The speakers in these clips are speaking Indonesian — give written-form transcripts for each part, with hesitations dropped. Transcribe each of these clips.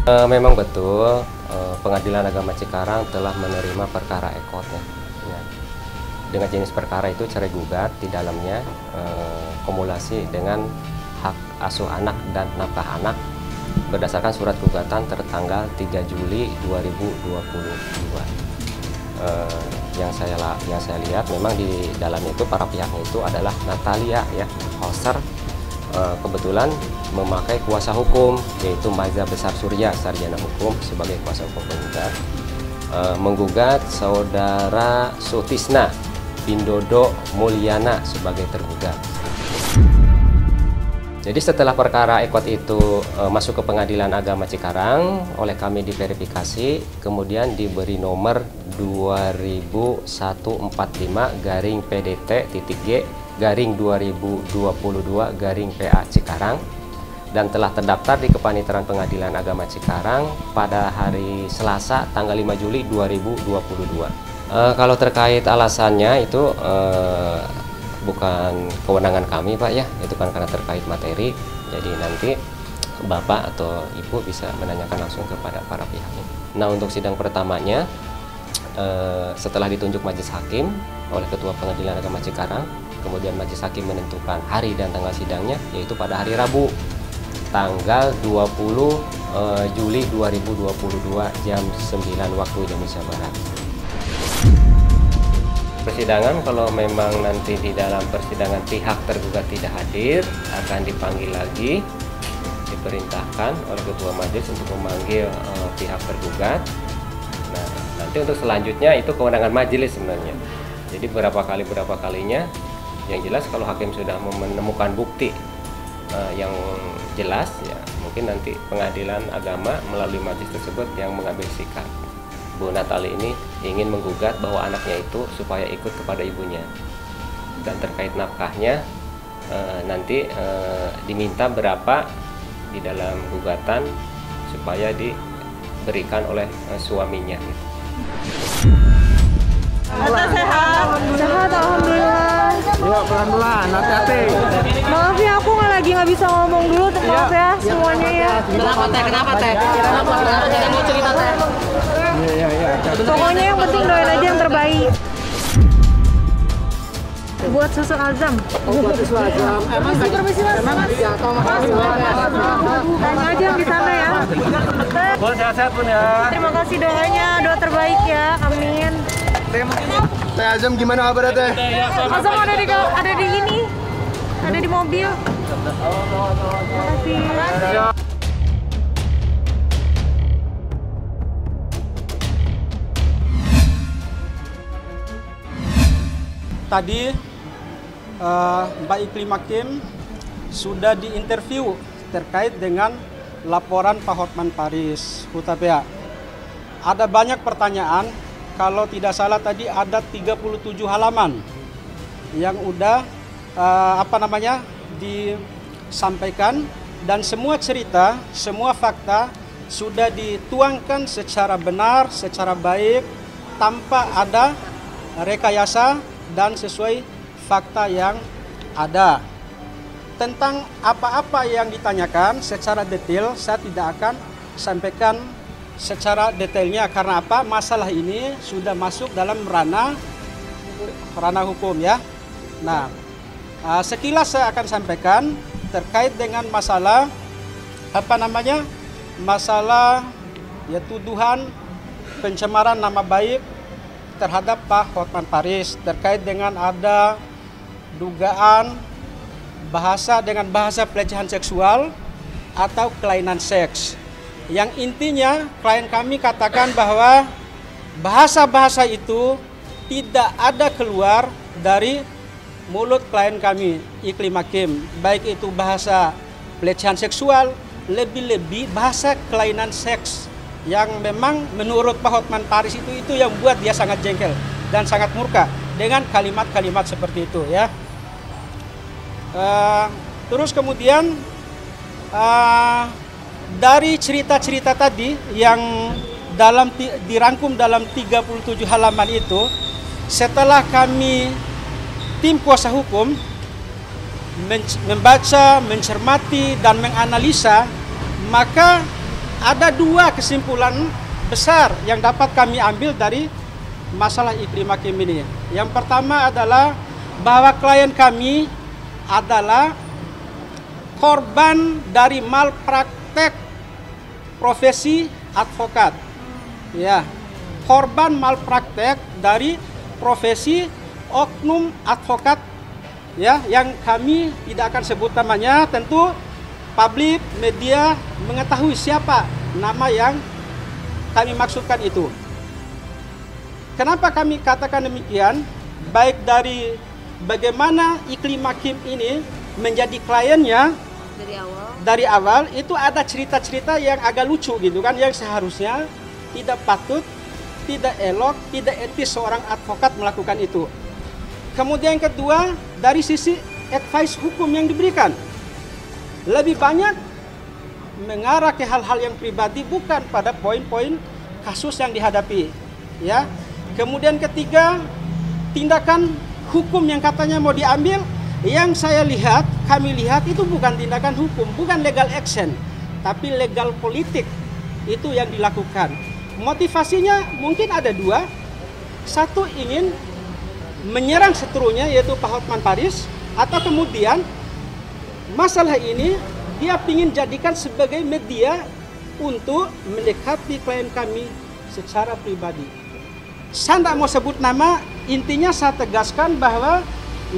Memang betul, Pengadilan Agama Cikarang telah menerima perkara ekot ya. Dengan jenis perkara itu cerai gugat, di dalamnya kumulasi dengan hak asuh anak dan nafkah anak berdasarkan surat gugatan tertanggal 3 Juli 2022. Yang saya lihat memang di dalamnya itu para pihaknya itu adalah Natalia ya, Hoser, kebetulan memakai kuasa hukum yaitu Maza Besar Surya Sarjana Hukum sebagai kuasa hukum penggugat, menggugat saudara Sutisna Bindodo Mulyana sebagai tergugat. Jadi setelah perkara ekot itu masuk ke Pengadilan Agama Cikarang, oleh kami diverifikasi, kemudian diberi nomor 2105-PDT-G-2022-PA Cikarang dan telah terdaftar di Kepaniteraan Pengadilan Agama Cikarang pada hari Selasa tanggal 5 Juli 2022. Kalau terkait alasannya itu bukan kewenangan kami Pak ya, itu kan karena terkait materi, jadi nanti Bapak atau Ibu bisa menanyakan langsung kepada para pihaknya. Nah, untuk sidang pertamanya setelah ditunjuk majelis hakim oleh Ketua Pengadilan Agama Cikarang, kemudian majelis hakim menentukan hari dan tanggal sidangnya yaitu pada hari Rabu tanggal 20 Juli 2022 jam 9 waktu Indonesia Barat. Persidangan kalau memang nanti di dalam persidangan pihak tergugat tidak hadir, akan dipanggil lagi, diperintahkan oleh ketua majelis untuk memanggil pihak tergugat. Nah, nanti untuk selanjutnya itu kewenangan majelis sebenarnya. Jadi berapa kalinya, yang jelas kalau hakim sudah menemukan bukti yang jelas, ya mungkin nanti pengadilan agama melalui majelis tersebut yang mengambil sikap. Bu Natali ini ingin menggugat bahwa anaknya itu supaya ikut kepada ibunya, dan terkait nafkahnya nanti diminta berapa di dalam gugatan supaya diberikan oleh suaminya. Sehat, alhamdulillah. Yuk pelan-pelan, hati-hati. Maaf ya, aku nggak bisa ngomong dulu, maaf ya semuanya ya. Kenapa teh? Kenapa tidak mau cerita teh? Iya. Pokoknya yang penting doain aja yang terbaik. Buat susu Azam. Buat susu Azam. Emang iya, Tanya aja yang di sana ya. Bun, sehat-sehat Bun ya. Terima kasih doanya, doa terbaik ya, amin. Teh Azam gimana kabarnya Teh? Azam ada di ini, ada di mobil. Terima kasih. Tadi Mbak Iklim Hakim sudah diinterview terkait dengan laporan Pak Hotman Paris, Hutapea. Ada banyak pertanyaan, kalau tidak salah tadi ada 37 halaman yang udah disampaikan, dan semua cerita, semua fakta sudah dituangkan secara benar, secara baik, tanpa ada rekayasa dan sesuai fakta yang ada. Tentang apa-apa yang ditanyakan secara detail saya tidak akan sampaikan secara detailnya, karena apa? Masalah ini sudah masuk dalam ranah hukum ya. Nah, sekilas saya akan sampaikan terkait dengan masalah masalah ya tuduhan pencemaran nama baik terhadap Pak Hotman Paris terkait dengan ada dugaan bahasa pelecehan seksual atau kelainan seks. Yang intinya klien kami katakan bahwa bahasa-bahasa itu tidak ada keluar dari mulut klien kami, Iklim Hakim, baik itu bahasa pelecehan seksual, lebih-lebih bahasa kelainan seks, yang memang menurut Pak Hotman Paris itu yang buat dia sangat jengkel dan sangat murka dengan kalimat-kalimat seperti itu ya. Terus kemudian dari cerita-cerita tadi yang dirangkum dalam 37 halaman itu, setelah kami tim kuasa hukum membaca, mencermati dan menganalisa, maka ada dua kesimpulan besar yang dapat kami ambil dari masalah iklim hakim ini. Yang pertama adalah bahwa klien kami adalah korban dari malpraktek profesi advokat. Ya, korban malpraktek dari profesi oknum advokat, ya, yang kami tidak akan sebut namanya. Tentu publik media mengetahui siapa nama yang kami maksudkan itu. Kenapa kami katakan demikian? Baik dari bagaimana iklim hakim ini menjadi kliennya dari awal itu ada cerita-cerita yang agak lucu gitu kan, yang seharusnya tidak patut, tidak elok, tidak etis seorang advokat melakukan itu. Kemudian yang kedua, dari sisi advice hukum yang diberikan, lebih banyak mengarah ke hal-hal yang pribadi, bukan pada poin-poin kasus yang dihadapi. Ya. Kemudian ketiga, tindakan hukum yang katanya mau diambil, yang saya lihat, kami lihat itu bukan tindakan hukum, bukan legal action, tapi legal politik itu yang dilakukan. Motivasinya mungkin ada dua. Satu, ingin menyerang seterunya yaitu Pak Hotman Paris, atau kemudian masalah ini dia ingin jadikan sebagai media untuk mendekati klien kami secara pribadi. Saya tidak mau sebut nama, intinya saya tegaskan bahwa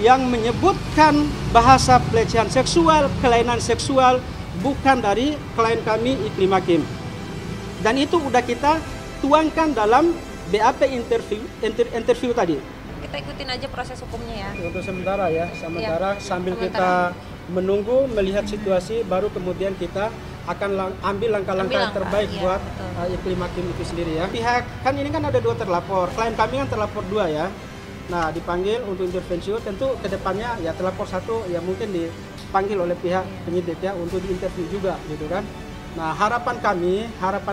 yang menyebutkan bahasa pelecehan seksual, kelainan seksual bukan dari klien kami iklim hakim. Dan itu udah kita tuangkan dalam BAP interview tadi. Kita ikutin aja proses hukumnya ya. Untuk sementara ya, sambil kita menunggu melihat situasi, baru kemudian kita akan ambil langkah-langkah terbaik iya, buat iklim hakim itu sendiri ya. Pihak kan ini kan ada dua terlapor, klien kami kan terlapor dua ya. Nah, dipanggil untuk intervensi, tentu kedepannya ya terlapor satu ya mungkin dipanggil oleh pihak penyidik ya untuk diinterview juga gitu kan. Nah, harapan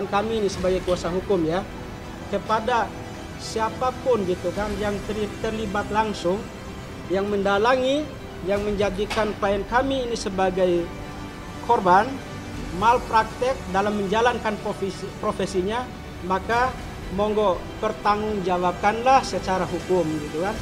kami ini sebagai kuasa hukum ya, kepada siapapun gitu kan yang terlibat langsung, yang mendalangi, yang menjadikan klien kami ini sebagai korban malpraktek dalam menjalankan profesinya, maka monggo pertanggungjawabkanlah secara hukum gitu kan.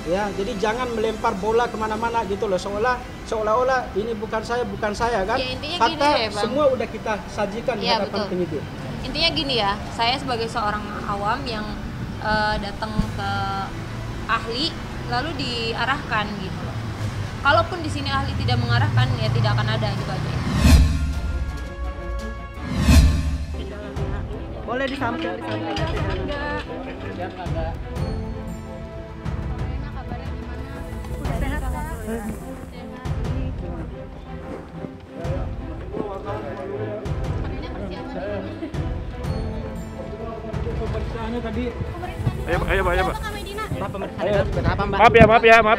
Ya, jadi jangan melempar bola kemana-mana gitu loh, seolah-olah ini bukan saya kan. Ya, fakta gini, Bang. semua udah kita sajikan di hadapan penyidik. Intinya gini ya, saya sebagai seorang awam yang datang ke ahli lalu diarahkan gitu loh. Kalaupun di sini ahli tidak mengarahkan, ya tidak akan ada gitu aja. Boleh disampaikan Pemeriksaannya tadi. Ayo Pak. Maaf ya. Maaf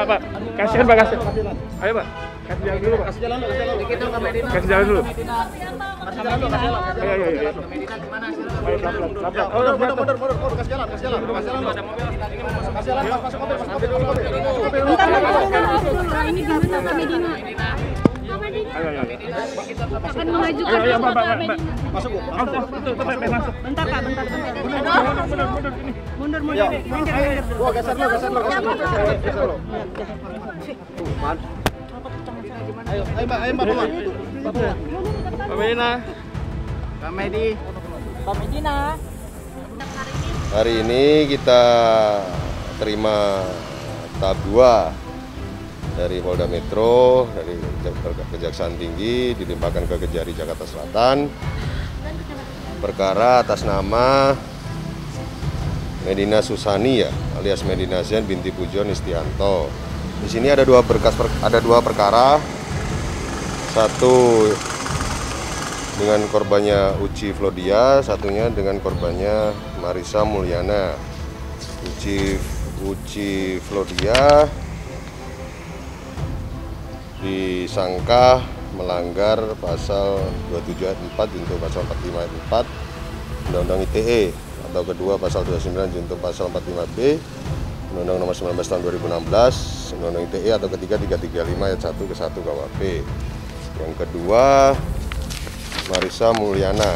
Pak. Kasihan Pak, kasihan. Ayo Pak. Kasih jalan dulu Pak. Kasih jalan dulu. Kasih jalan dulu. Ayo. Ayo pelan-pelan. Oh, mundur. Kasih jalan. Kasih jalan. Masuk mobil. Ini gimana Pak Medina? Ayo. Akan mengajukan Mbak. Masuk, Bu. Masuk. Bentar Pak, bentar. Mundur. Mundur. Gua geser dulu. Ayo Mbak. Pak Medina. Hari ini kita terima tahap 2 dari Polda Metro, dari Kejaksaan Tinggi, dilimpahkan ke Kejari Jakarta Selatan. Perkara atas nama Medina Susani ya, alias Medina Zen binti Pujon Istianto. Di sini ada dua perkara. Satu dengan korbannya Uci Flodia, satunya dengan korbannya Marisa Mulyana. Uci Flodia disangka melanggar pasal 27 ayat 4 junto pasal 45 ayat 4 Undang-Undang ITE, atau kedua pasal 29 junto pasal 45B Undang-Undang Nomor 19 Tahun 2016, Undang-Undang ITE, atau ketiga 335 ayat 1 ke 1 KUHP. Yang kedua, Marisa Mulyana.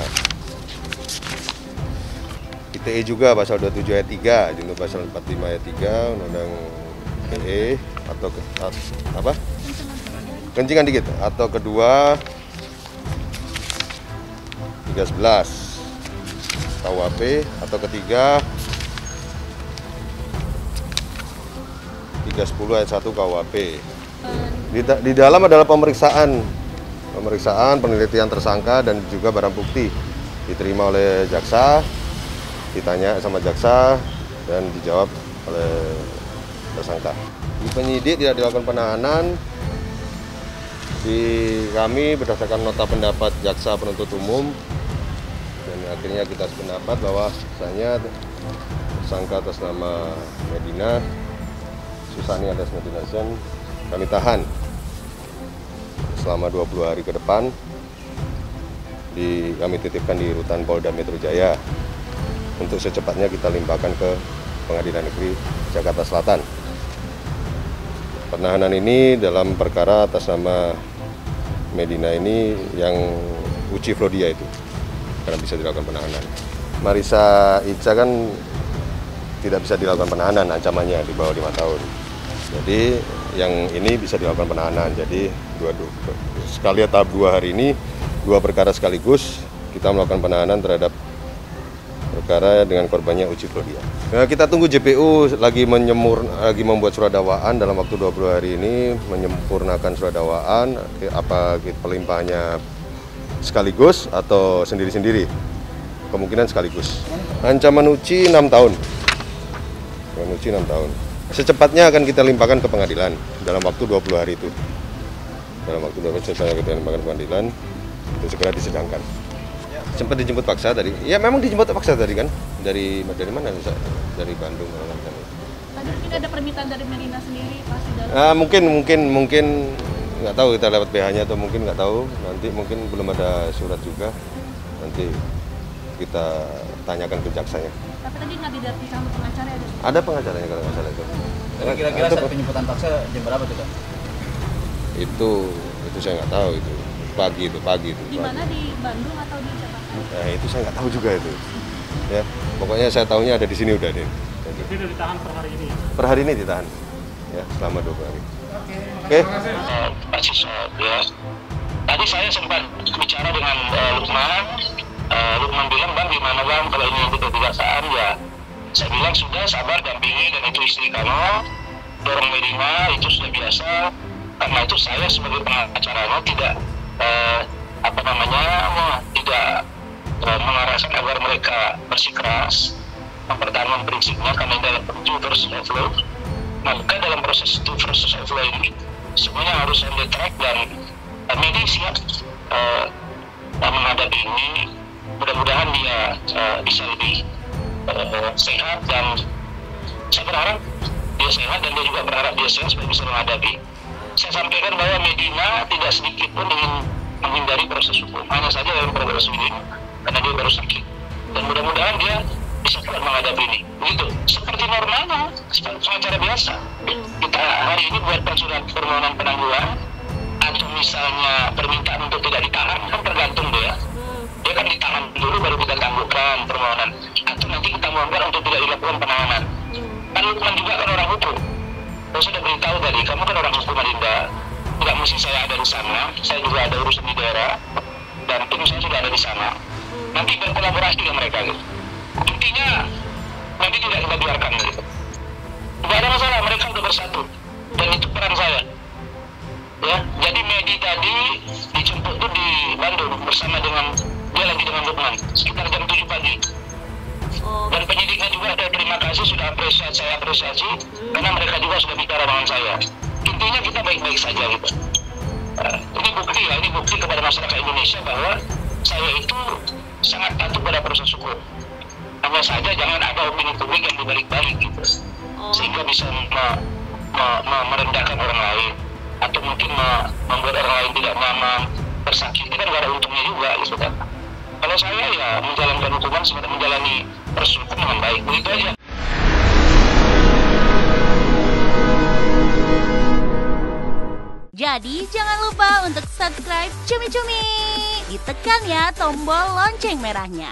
ITE juga pasal 27 ayat 3, junto pasal 45 ayat 3 Undang-Undang ITE atau apa? Kencingan dikit. Atau kedua 311 KUHP, atau ketiga 310 ayat 1 KUHP. Di dalam adalah pemeriksaan, penelitian tersangka dan juga barang bukti diterima oleh jaksa, ditanya sama jaksa dan dijawab oleh tersangka. Di penyidik tidak dilakukan penahanan. Di kami berdasarkan nota pendapat jaksa penuntut umum, dan akhirnya kita sependapat bahwa misalnya tersangka atas nama Medina Susani alias Medina Zen kami tahan selama 20 hari ke depan. Kami titipkan di Rutan Polda Metro Jaya untuk secepatnya kita limpahkan ke Pengadilan Negeri Jakarta Selatan. Penahanan ini dalam perkara atas nama Medina ini yang Uci Flodia itu, karena bisa dilakukan penahanan. Marisa Ica kan tidak bisa dilakukan penahanan, ancamannya di bawah 5 tahun. Jadi yang ini bisa dilakukan penahanan. Jadi sekali tahap 2 hari ini, 2 perkara sekaligus kita melakukan penahanan terhadap perkara dengan korbannya Uci Flodia. Nah, kita tunggu JPU lagi membuat surat dakwaan dalam waktu 20 hari ini, menyempurnakan surat dakwaan, apa pelimpahannya sekaligus atau sendiri-sendiri. Kemungkinan sekaligus. Ancaman Uci 6 tahun. Ancaman Uci 6 tahun. Secepatnya akan kita limpahkan ke pengadilan dalam waktu 20 hari itu. Dalam waktu 20 hari kita limpahkan ke pengadilan, itu segera disidangkan. Sempat dijemput paksa tadi. Ya memang dijemput paksa tadi kan. Dari mana? Dari Bandung. Tadi mungkin ada permintaan dari Medina sendiri pasti dalam. Mungkin nggak tahu, kita lewat PH-nya atau mungkin nggak tahu. Nanti mungkin belum ada surat juga. Nanti kita tanyakan ke jaksanya. Tapi tadi nggak didatangi sama pengacara ya? Ada pengacaranya kalau nggak salah itu. Tapi kira-kira saat penjemputan paksa jam berapa tuh, Kak? Itu saya nggak tahu itu. Pagi itu. Di mana, di Bandung atau di Jakarta? Nah, itu saya nggak tahu juga itu. Ya, pokoknya saya tahunya ada di sini udah deh. Jadi udah ditahan per hari ini? Per hari ini ditahan. Ya, selama 20 hari. Oke. Pak Siso, ya. Tadi saya sempat bicara dengan Lukman. Lukman bilang, Bang, gimana Bang kalau ini untuk kejaksaan? Ya, saya bilang sudah sabar, dampingi, dan itu istri kamu. Dorong Medina, itu sudah biasa. Karena itu saya sebagai pengacaranya tidak tidak mengarahkan agar mereka bersikeras mempertahankan prinsipnya, karena dalam due process of law, maka dalam proses due process of law ini semuanya harus on the track, dan media siap menghadapi ini. Mudah-mudahan dia bisa lebih sehat, dan saya berharap dia sehat, dan dia juga berharap dia sehat supaya bisa menghadapi. Saya sampaikan bahwa Medina tidak sedikit pun ingin menghindari proses hukum, hanya saja dalam proses ini karena dia baru sakit, dan mudah-mudahan dia bisa kuat menghadapi ini. Begitu, seperti normalnya, secara biasa. Kita hari ini buatkan surat permohonan penangguhan, atau misalnya permintaan untuk tidak ditahan, kan tergantung dia kan ditahan dulu baru kita tangguhkan permohonan, atau nanti kita mohonkan untuk tidak dilakukan penahanan. Kan Lukman juga kan orang hukum. Saya sudah beritahu tadi, kamu kan orang hukum, Adinda. Tidak mesti saya ada di sana, saya juga ada urusan di daerah, dan tim saya sudah ada di sana. Nanti berkolaborasi dengan mereka gitu. Intinya nanti tidak kita biarkan gitu. Tidak ada masalah, mereka sudah bersatu, dan itu peran saya. Ya, jadi Medi tadi dijemput tuh di Bandung bersama dengan dia lagi dengan Lukman sekitar jam 7 pagi. Dan penyidiknya juga ada terima kasih, sudah saya apresiasi karena mereka juga sudah bicara dengan saya. Intinya kita baik-baik saja gitu. Ini bukti kepada masyarakat Indonesia bahwa saya itu sangat patuh pada proses hukum. Hanya saja jangan ada opini publik yang dibalik-balik gitu, sehingga bisa merendahkan orang lain, atau mungkin membuat orang lain tidak nyaman, tersakiti, kan gak ada untungnya juga gitu kan. Kalau saya ya menjalankan hukuman seperti menjalani proses hukum dengan baik, begitu aja. Jadi jangan lupa untuk subscribe Cumi Cumi. Ditekan ya tombol lonceng merahnya.